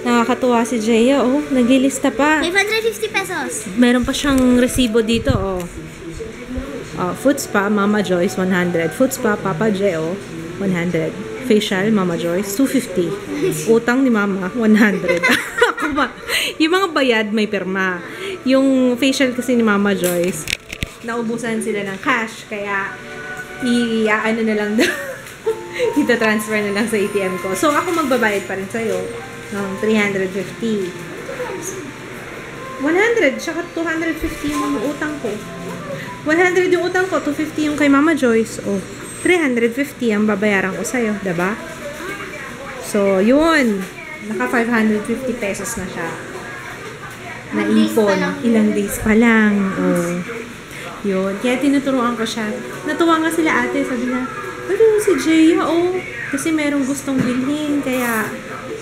Nakakatuwa si Jeya, oh. Naglilista pa. 550 pesos. Meron pa siyang resibo dito, oh. Foot spa, Mama Joyce, 100. Foot spa, Papa Jeo, 100. Facial, Mama Joyce, 250. Utang ni Mama, 100. Ako ba? Yung mga bayad, may perma. Yung facial kasi ni Mama Joyce, naubusan sila ng cash. Kaya, ano na lang daw. Ita-transfer na lang sa ATM ko. So, ako magbabayad pa rin sa'yo ng 350. 100, tsaka 250 yung utang ko. 100 yung utang ko, 250 yung kay Mama Joyce. Oh, 350 ang babayaran ko sa'yo, diba? So, yun. Naka 550 pesos na siya. Naipon. Ilang days pa lang. Oh. Yun. Kaya tinuturuan ko siya. Natuwa nga sila ate. Sabi na, ano si Jeya, oh. Kasi merong gustong bilhin. Kaya,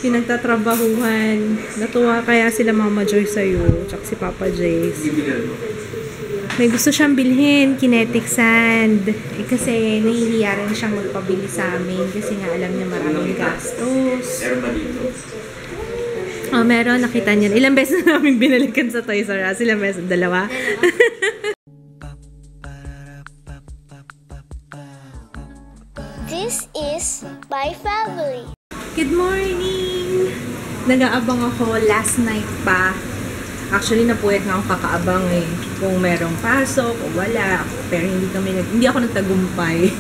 pinagtatrabahuhan. Natuwa kaya sila Mama Joyce sa'yo. Tsaka si Papa Jace. May gusto siyang bilhin, kinetic sand. Kasi nahihiya rin siyang magpabili sa amin kasi nga alam niya maraming gastos. Meron ba dito? Oh, meron. Nakita niya. Ilang beses na namin binalikan sa Toys R Us? Ilang beses? Dalawa? This is my family. Good morning! Nag-aabang ako last night pa. Actually, napuyat nga akong kakaabang eh. Kung merong pasok o wala. Pero hindi ako nagtagumpay.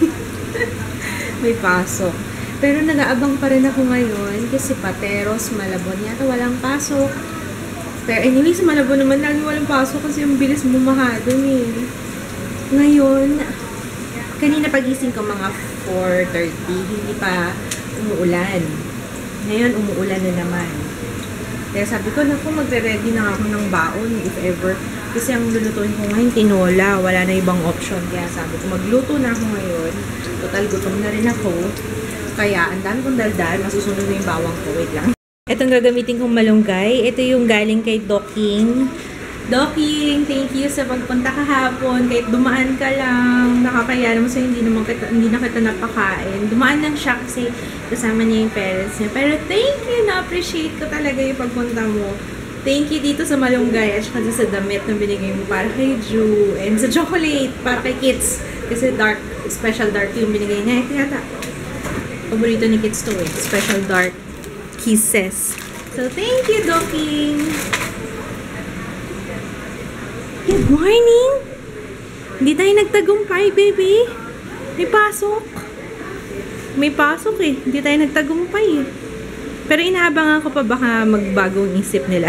May pasok. Pero nag-aabang pa rin ako ngayon kasi Pateros, Malabon yata walang pasok. Pero anyway, sa Malabon naman lagi walang pasok kasi yung bilis bumaha dun eh. Ngayon, kanina pagising ko mga 4:30, hindi pa umuulan. Ngayon, umuulan na naman. Kaya sabi ko, naku, magre-ready na ako ng baon if ever. Kasi ang lulutuin ko ngayon, tinola. Wala na ibang option. Kaya sabi ko, magluto na ako ngayon. Total, gutom na rin ako. Kaya, ang dami kong daldal. Masusunod na yung bawang ko. Wait lang. Itong gagamitin kong malunggay. Ito yung galing kay Docking. Docking, thank you sa pagpunta kahapon. Kahit dumaan ka lang, nakakaya naman sa hindi na kita napakain. Dumaan lang siya kasi kasama niya yung parents niya. Pero thank you, na-appreciate ko talaga yung pagpunta mo. Thank you dito sa malunggay at saka sa damit na binigay mo para kay Ju. And sa chocolate, para kay Kids. Kasi dark, special dark yung binigay niya. Ito yata. Paborito ni Kids to eh. Special dark kisses. So thank you, Docking. Good morning! Hindi tayo nagtagumpay, baby. May pasok. May pasok eh. Hindi tayo nagtagumpay eh. Pero inaabangan ko pa baka magbagong isip nila.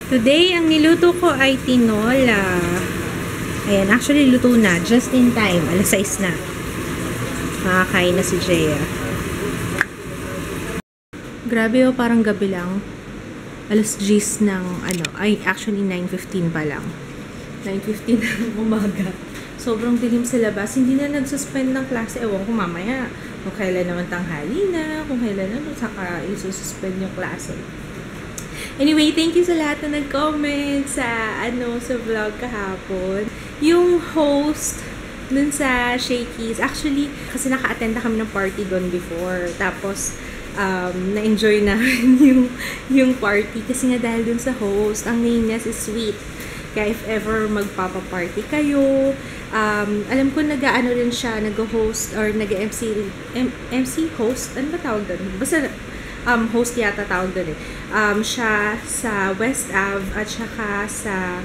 Today, ang niluto ko ay tinola. Ayan, actually luto na. Just in time. Alas 6 na. Makakain na si Jeya. Grabe oh, parang gabi lang. Alas 10 ng actually 9:15 pa lang. 9:15 ng umaga. Sobrang dilim sa labas. Hindi na nagsuspend ng klase. Ewan ko mamaya kung kailan naman tanghali na, kung kailan naman saka isususpend yung klase. Anyway, thank you sa lahat na nag-comment sa vlog kahapon. Yung host dun sa Shakey's, actually, kasi naka-attend na kami ng party doon before. Tapos, na-enjoy namin yung party kasi nga dahil dun sa host, ang name niya si Sweet. Kaya if ever magpapa-party kayo, alam ko nag-ano rin siya, nag-host or nag-MC, MC host, ano ba tawag doon? Basta host yata tawag doon eh. Siya sa West Ave at saka sa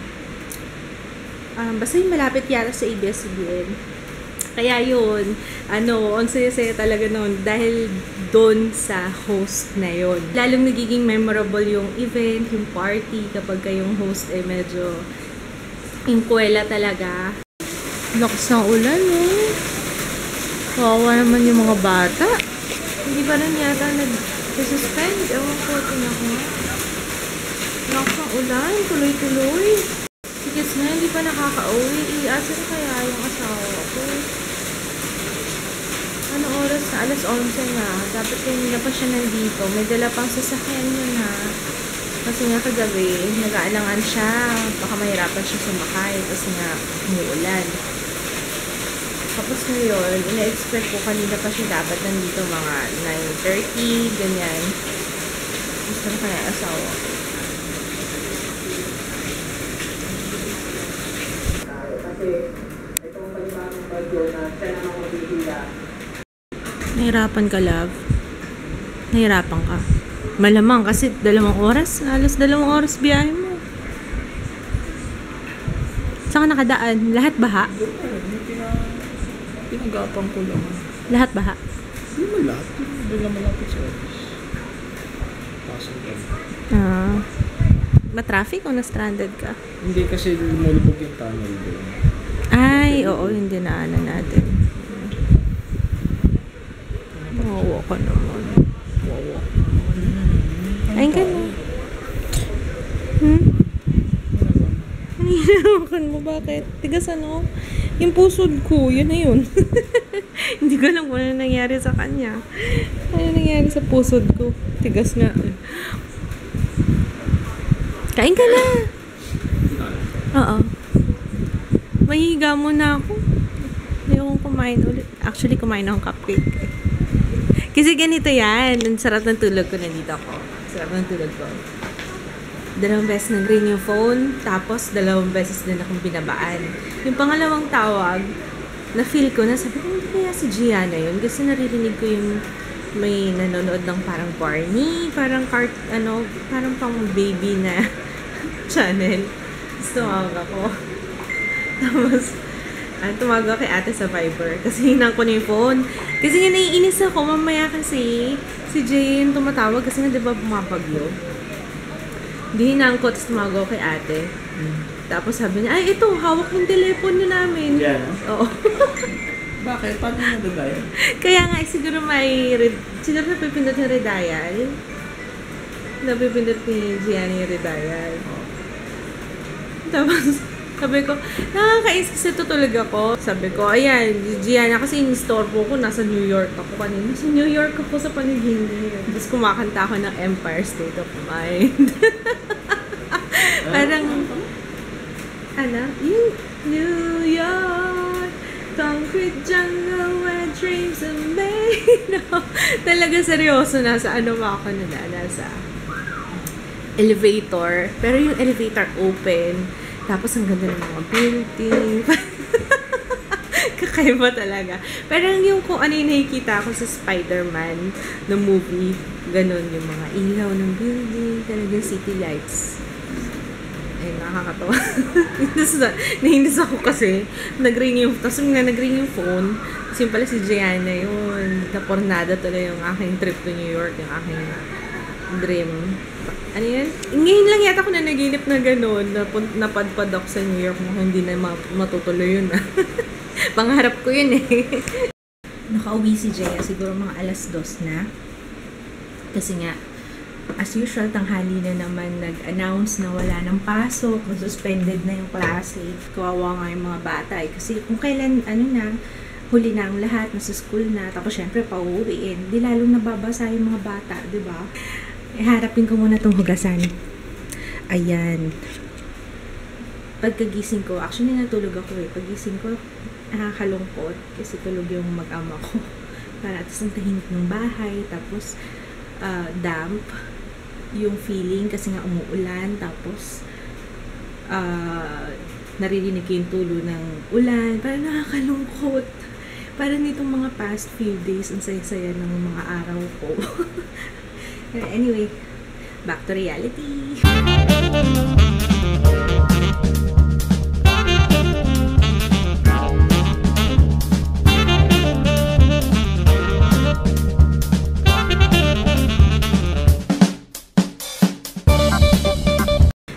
basta yung malapit yata sa ABS-CBN. Kaya yun, ang saya-saya talaga noon dahil doon sa host na yun. Lalong nagiging memorable yung event, yung party, kapag kayong host ay medyo inkwela talaga. Lakas ng ulan eh. Kawawa naman yung mga bata. Hindi pa rin yata nag-suspend. Ewan ko, tinako. Lakas ng ulan, tuloy-tuloy. Kasi nga, hindi pa nakaka-uwi. Asan kaya yung asawa ko? Ano oras na? Alas 11 na. Dapat kanina pa siya nandito. May dala pang sasakyan yun ha. Kasi nga kagabi, nag-aalangan siya. Baka mahirapan siya sumakay. Kasi nga, umuulan. Tapos ngayon, ina-expect ko kanina pa siya dapat nandito mga 9:30, ganyan. Gusto na kaya asawa. Kasi itong panibagong bagyo na siya naman magbibila. Nahirapan ka, love. Nahirapan ka. Malamang kasi 2 oras. Halos 2 oras biyahe mo. Saan ka nakadaan? Lahat baha? Pinagapang ko lang. Lahat baha? Hindi mo lahat. Hindi lang malapit sa office. Pasok lang. Ma-traffic o na-stranded ka? Hindi kasi lumulubog yung tunnel doon. Ay, oo, yung dinaanan natin. Wawa ka naman. Wawa. Ayun ka na. Hinahawakan mo, bakit? Tigas ano? Yung pusod ko, yun na yun. Hindi ko alam kung ano nangyari sa kanya. Ano nangyari sa pusod ko? Tigas nga. Kain ka na. Oo. Mahihiga muna ako. Ayokong kumain ulit. Actually, kumain akong cupcake. Kasi ganito yan. Ang sarap ng tulog ko. Nandito ako. Sarap ng tulog ko. 2 beses nag-ring yung phone. Tapos, 2 beses din akong binabaan. Yung pangalawang tawag, na-feel ko na, sabi ko, hindi kaya si Gianna yun? Kasi naririnig ko yung may nanonood ng parang Barney, parang parang pang baby na channel. Tapos tumawag ako. Tapos, tumawag ako kay ate sa Viber. Kasi hinang ko na yung phone. Kasi nga naiinis ako, mamaya kasi si Jay yung tumatawag kasi nga diba bumabagyo. Hindi hinang ko, tapos tumawag ako kay ate. Tapos sabi niya, ay ito, hawak yung telepono namin. Yeah. Oo. Bakit? Paano nagagaya? Kaya nga, siguro siguro napipindot yung redial. Napipindot ni Gianna yung redial. Tapos, sabi ko, nakakais kasi tutulog ako. Sabi ko, ayan, Gianna, kasi in-store ko, nasa New York ako kanina. Nasa New York ako sa panaginip. Tapos kumakanta ako ng Empire State of Mind. Parang, yung New York, concrete jungle where dreams are made. Talaga seryoso, nasa ako nasa elevator. Pero yung elevator open. Tapos ang ganda ng mga building. Kakaiba talaga. Pero yung kung ano yung nakikita ko sa Spider-Man na movie, ganun yung mga ilaw ng building, talagang city lights. Eh, nakakatawa. Nahinis ako kasi. Nag-ring yung, tapos nag-ring yung phone. Kasi pala si Gianna yun. Napornada tuloy yung aking trip to New York, yung aking dream. Ano yan? Ngayon lang yata ako na naginip na gano'n. Napadpad ako sa New York mo. Hindi na matutuloy yun. Pangarap ko yun eh. Nakauwi si Jaya. Siguro mga 2:00 na. Kasi nga, as usual, tanghali na naman nag-announce na wala ng pasok, suspended na yung klase. Kawawa nga yung mga bata eh. Kasi kung kailan, huli na ang lahat, nasa school na, tapos syempre pauwiin, di lalong nababasa yung mga bata, di ba? Harapin ko muna tong hugasan. Ayan. Pagkagising ko, actually natulog ako eh. Paggising ko, nakakalungkot kasi tulog yung mag-ama ko. Para atas ang tahimik ng bahay, tapos damp yung feeling kasi nga umuulan, tapos naririnig ko yung tulo ng ulan. Parang nakakalungkot. Parang nitong mga past few days, ang saya-saya ng mga araw ko. Anyway, back to reality.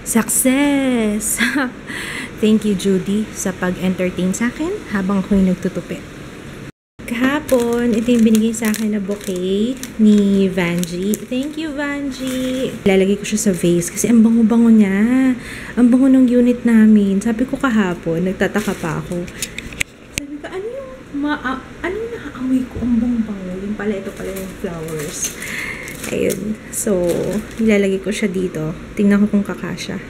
Success! Thank you, Judy, sa pag-entertain sa akin habang ako'y nagtutupit. Kahapon, ito yung binigay sa akin na bouquet ni Vanji. Thank you, Vanji! Lalagay ko siya sa vase kasi ang bango-bango niya. Ang bango ng unit namin. Sabi ko kahapon, nagtataka pa ako. Sabi ko, ano yung nakaamoy ko? Ang bango-bango. Yung pala, ito pala yung flowers. Ayun. So, ilalagay ko siya dito. Tingnan ko kung kakasya.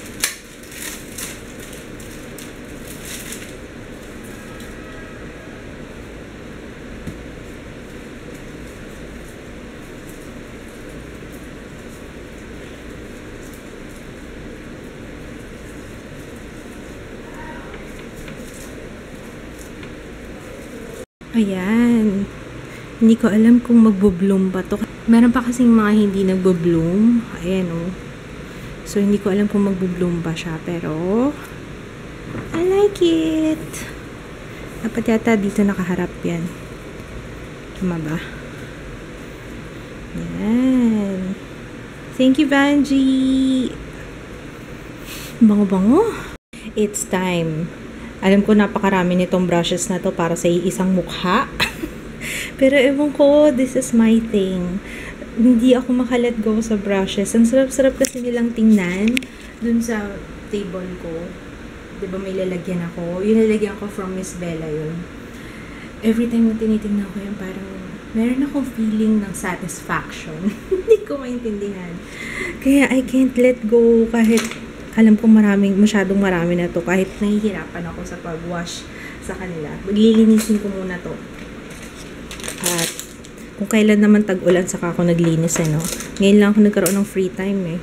Ayan. Hindi ko alam kung magbo-bloom pa to. Meron pa kasing mga hindi nagbo-bloom. Ayan o. So, hindi ko alam kung magbo-bloom pa siya. Pero, I like it. Dapat yata dito nakaharap yan. Tama ba? Ayan. Thank you, Vanjie. Bango-bango. It's time. Alam ko napakarami nitong brushes na to para sa isang mukha. Pero ewan ko, this is my thing. Hindi ako makalet go sa brushes. Ang sarap-sarap kasi nilang tingnan dun sa table ko. Diba may lalagyan ako? Yung lalagyan ko from Miss Bella yun. Every time na tinitingnan ko yun, parang meron akong feeling ng satisfaction. Hindi ko maintindihan. Kaya I can't let go kahit alam ko masyadong marami na to. Kahit nahihirapan ako sa pag-wash sa kanila. Maglilinisin ko muna to. At kung kailan naman tag-ulan, saka ako naglinis, no? Ngayon lang ako nagkaroon ng free time, eh.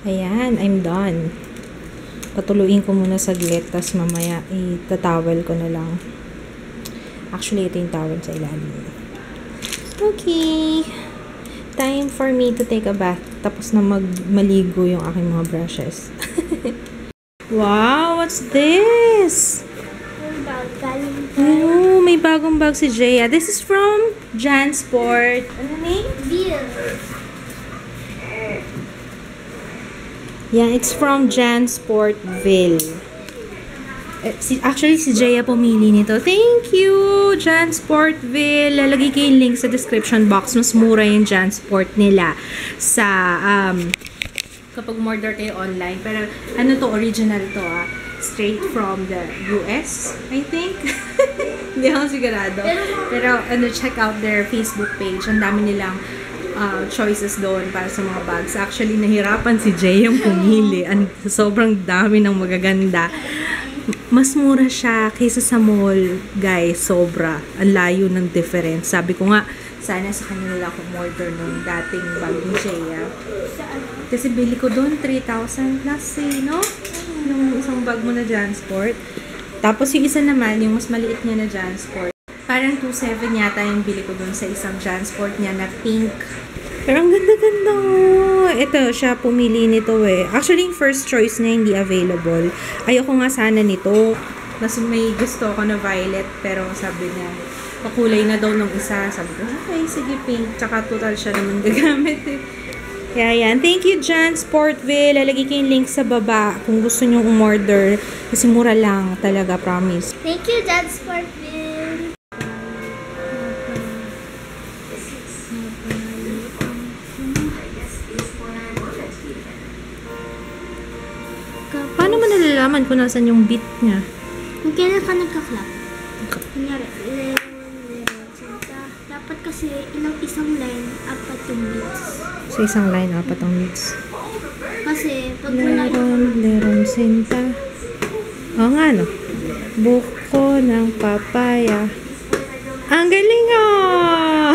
Ayan, I'm done. Patuluin ko muna saglit, tas mamaya itatawel ko na lang. Actually, ito yung towel sa ilalim. Okay. Time for me to take a bath. Tapos na maligo yung aking mga brushes. Wow, what's this? Oh, may bagong bag si Jaya. This is from Jansport. Ano name? Yeah, it's from Jansportville. Actually, si Jaya pumili nito. Thank you, Jansportville. Lalagay ko yung link sa description box. Mas mura yung Jansport nila sa, kapag order kayo online. Pero, ano to, original to, straight from the US, I think. Hindi ako sigurado. Pero, check out their Facebook page. Ang dami nilang choices doon para sa mga bags. Actually, nahirapan si Jay yung pumili. Sobrang dami ng magaganda. Mas mura siya kaysa sa mall, guys. Sobra. Ang layo ng difference. Sabi ko nga, sana sa kanya nila akong order nung dating bag ni Jay. Kasi bili ko doon 3,000 plus no? Yung isang bag mo na Jansport. Tapos yung isa naman, yung mas maliit niya na Jansport. Parang 2,700 yata yung bili ko doon sa isang Jansport niya na pink. Pero ang ganda-ganda. Ito, siya pumili nito eh. Actually, yung first choice niya hindi available. Ayoko nga sana nito. Mas may gusto ako na violet. Pero sabi niya, pakulay na daw nung isa. Sabi ko, okay, sige pink. Tsaka total siya naman gagamit eh. Kaya yan. Thank you, Jansportville. Lalagay ko yung link sa baba kung gusto nyo umorder. Kasi mura lang talaga, promise. Thank you, Jansportville. Paano mo nalalaman kung nasan yung beat niya? Kung kailan ka nagka-clap. Kunyari, dapat kasi isang line, apat yung beats. Sa isang line, apat ang beats. Kasi, pag wala Leron, sinta. Oo nga, no? Buko ng papaya. Ang galing, oh!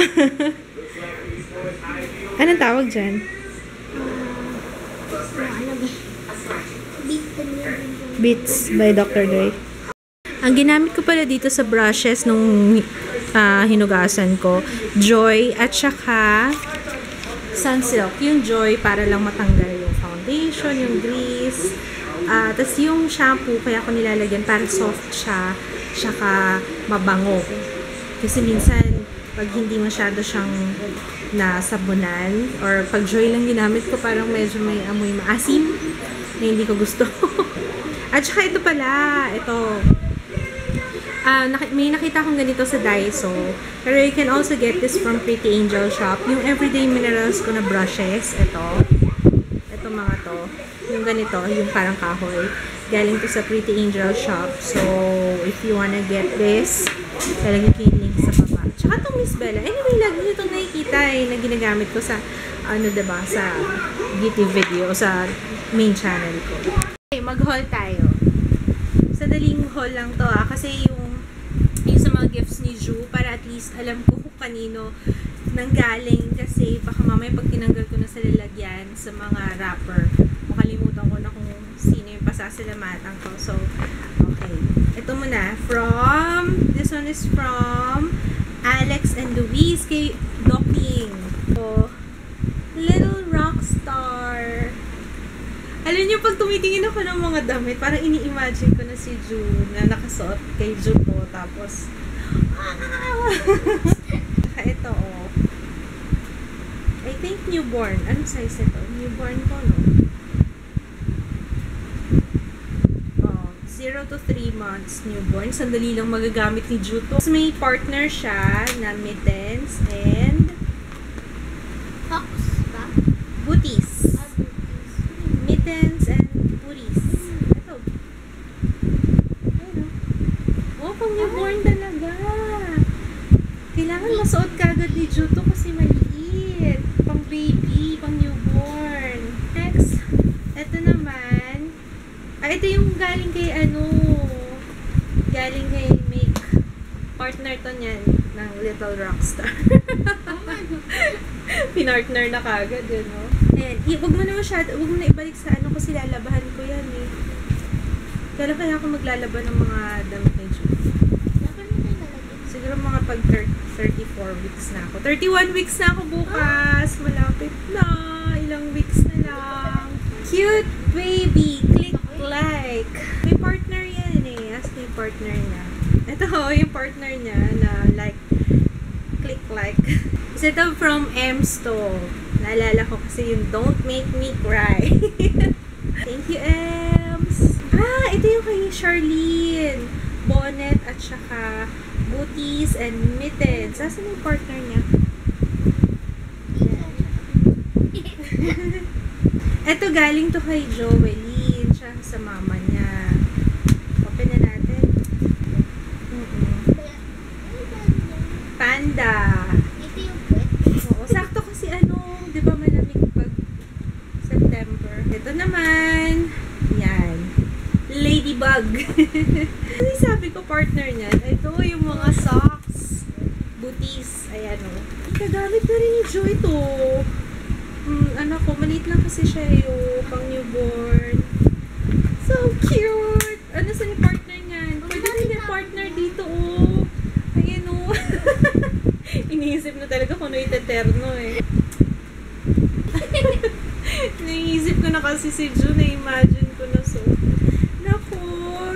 Anong tawag dyan? Beats by Dr. Dre. Ang ginamit ko pala dito sa brushes nung hinugasan ko, Joy at saka Sunsilk. Yung Joy para lang matanggal yung foundation, yung grease. Tapos yung shampoo, kaya ko nilalagyan para soft siya, saka mabango. Kasi minsan, pag hindi masyado siyang nasabunan, or pag Joy lang ginamit ko, parang medyo may amoy maasim na hindi ko gusto. At saka ito pala, may nakita akong ganito sa Daiso. Pero you can also get this from Pretty Angel Shop. Yung Everyday Minerals ko na brushes, ito mga to. Yung ganito, yung parang kahoy. Galing to sa Pretty Angel Shop. So, if you wanna get this, talagay ko yung link sa baba. Tsaka itong Miss Bella. Anyway, lagi nyo itong nakikita na ginagamit ko sa, diba, sa beauty video sa main channel ko. Okay, mag-haul tayo. Sadaling haul lang to kasi yung sa mga gifts ni Ju, para at least alam ko kung kanino nanggaling, kasi baka mamaya pag tinanggal ko na sa lalagyan sa mga wrapper, makalimutan ko na kung sino yung pasasalamatan ko. So, okay. Ito muna. This one is from Alex and Louise kay Docking. So, Little Rockstar. Alam niyo, pag tumitingin ako ng mga damit, parang ini-imagine ko na si Ju na nakasuot kay Ju ko. Tapos, ito, oh. I think newborn. Anong size ito? Newborn ko, no? Oh, 0 to 3 months newborn. Sandali lang magagamit ni Ju to. Tapos may partner siya na mittens and Fox ba? booties. Mittens and booties. Ito. Ayun, oh, pang newborn talaga. Kailangan masuot ka agad ni Ju to kasi maliit. Pang baby, pang newborn. Next, ito naman. Ito yung galing kay galing kay Make. Partner to niyan ng Little Rockstar. Pinartner na kagad yun, no? And, huwag mo na ibalik sa kasi lalabahan ko yan, eh. Kaya ako maglalaban ng mga damit ni Ju. Siguro mga pag 34 weeks na ako. 31 weeks na ako bukas. Malapit na. Ilang weeks na lang. Cute baby. Click like. May partner yan, eh. Ask yung partner niya. Ito, yung partner niya na like. Click like. Is ito from Emsto. Naalala ko kasi yung Don't Make Me Cry. Thank you, Ems. Ito yung kay Charlene. Bonnet at saka booties and mittens. Saan yung partner niya? Ito galing to kay Joeline. Siya sa mama niya. Open na natin. Panda. Ito yung pet. Oo, sakto kasi di ba malamig pag September. Ito naman. Yan. Ladybug. Kasi sabi ko partner niyan, ito yung mga socks, booties, ayan o. Kagamit na rin ni Jo ito. Anak ko, maliit lang kasi siya yung pang newborn. So cute! Saan yung partner niyan? Pwede rin yung partner dito o. Ayan o. Iniisip na talaga kung ano iteterno eh. Naiisip ko na kasi si Jo, na-imagine ko na so. Naku,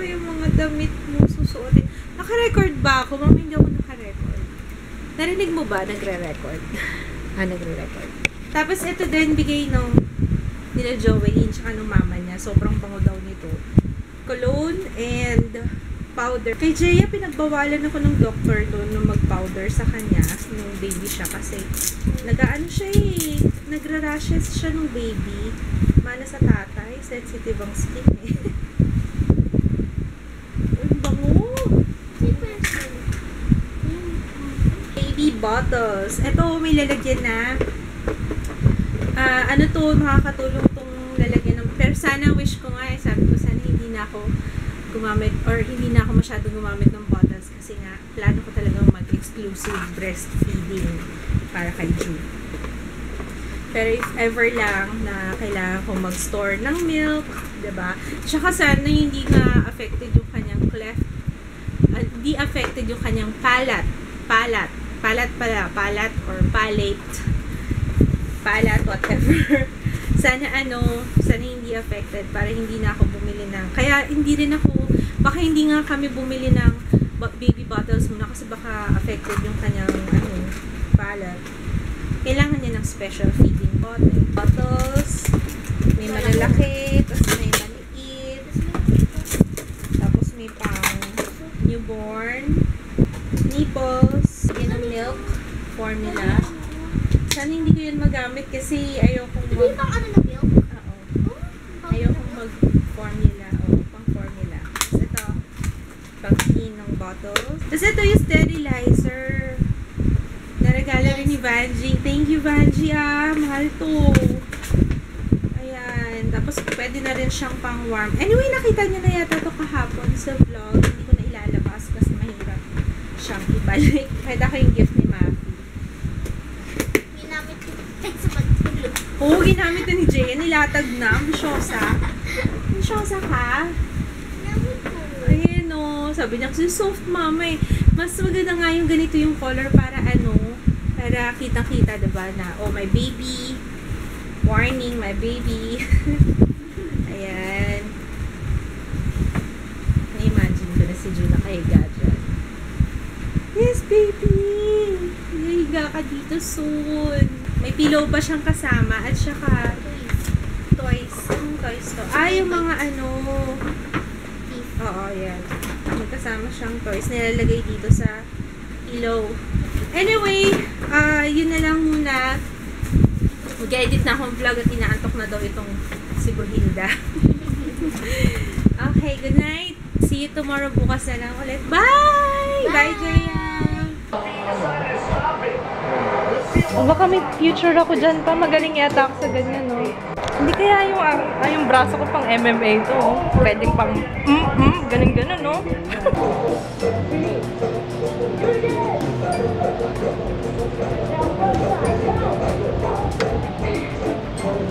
yung mga damit mo susuotin. Naka-record ba ako? Mami, hindi ako naka-record. Narinig mo ba? Nagre-record. Nagre-record. Tapos ito din, bigay nila Joeline tsaka nung mama niya. Sobrang bango daw nito. Cologne and powder. Kay Jeya, pinagbawalan ako ng doctor doon nung mag-powder sa kanya nung baby siya kasi siya eh. Nagra-rashes siya nung baby. Mana sa tatay. Sensitive ang skin eh. Baby bottles. Ito, may lalagyan na. Makakatulong tong lalagyan ng, pero sana wish ko nga, sabi ko sana hindi na ako gumamit or hindi na ako masyadong gumamit ng bottles kasi nga, plano ko talagang mag-exclusive breastfeeding para kay Ju. Pero if ever lang na kailangan ko mag-store ng milk, diba? Tsaka sana hindi nga affected yung kanyang cleft, di affected yung kanyang palate or palate, whatever. Sana hindi affected para hindi na ako bumili ng, kaya hindi rin ako, baka hindi nga kami bumili ng baby bottles muna kasi baka affected yung kanyang palate. Kailangan niya ng special feeding bottles. May malalaki, tapos may maliit, tapos may pang newborn, nipples, yan ang milk formula. Sana hindi ko yun magamit kasi ayokong Hindi pang na milk? Oo. Ayokong mag-formula. Pang-formula. Tapos ito, pang-clean ng bottles. Tapos ito yung sterilizer. Naregalo rin ni Vanjie. Thank you, Vanjie, mahal to. Tapos, pwede na rin siyang pang warm. Anyway, nakita niyo na yata to kahapon sa vlog. Hindi ko na ilalabas kasi mahirap siyang ibalik. Pwede ako yung gift ni Mafi. Ginamit ko sa magtulog. Oo, ginamit na ni Jay. Nilatag na. Ambisyosa. Ambisyosa ka? Ginamit ko. Ayan o. Sabi niya kasi soft mama eh. Mas maganda nga yung ganito yung color para para kitang-kita diba na, oh my baby. Warning, my baby. Ayan. Na-imagine ko na si June nakahiga dyan. Yes, baby! Higa ka dito soon. May pillow pa siyang kasama at saka toys. Anong toys to? Yung mga Oo, yan. May kasama siyang toys. Nilalagay dito sa pillow. Anyway, yun na lang muna. Mag-edit na akong vlog at inaantok na daw itong si Brunhilda. Okay, good night. See you tomorrow. Bukas na lang ulit. Bye! Bye, Jaya! Baka may future ako dyan pa. Magaling yata ako sa ganyan, no? Hindi kaya yung braso ko pang MMA to, oh. Pwedeng pang ganon-ganon, no?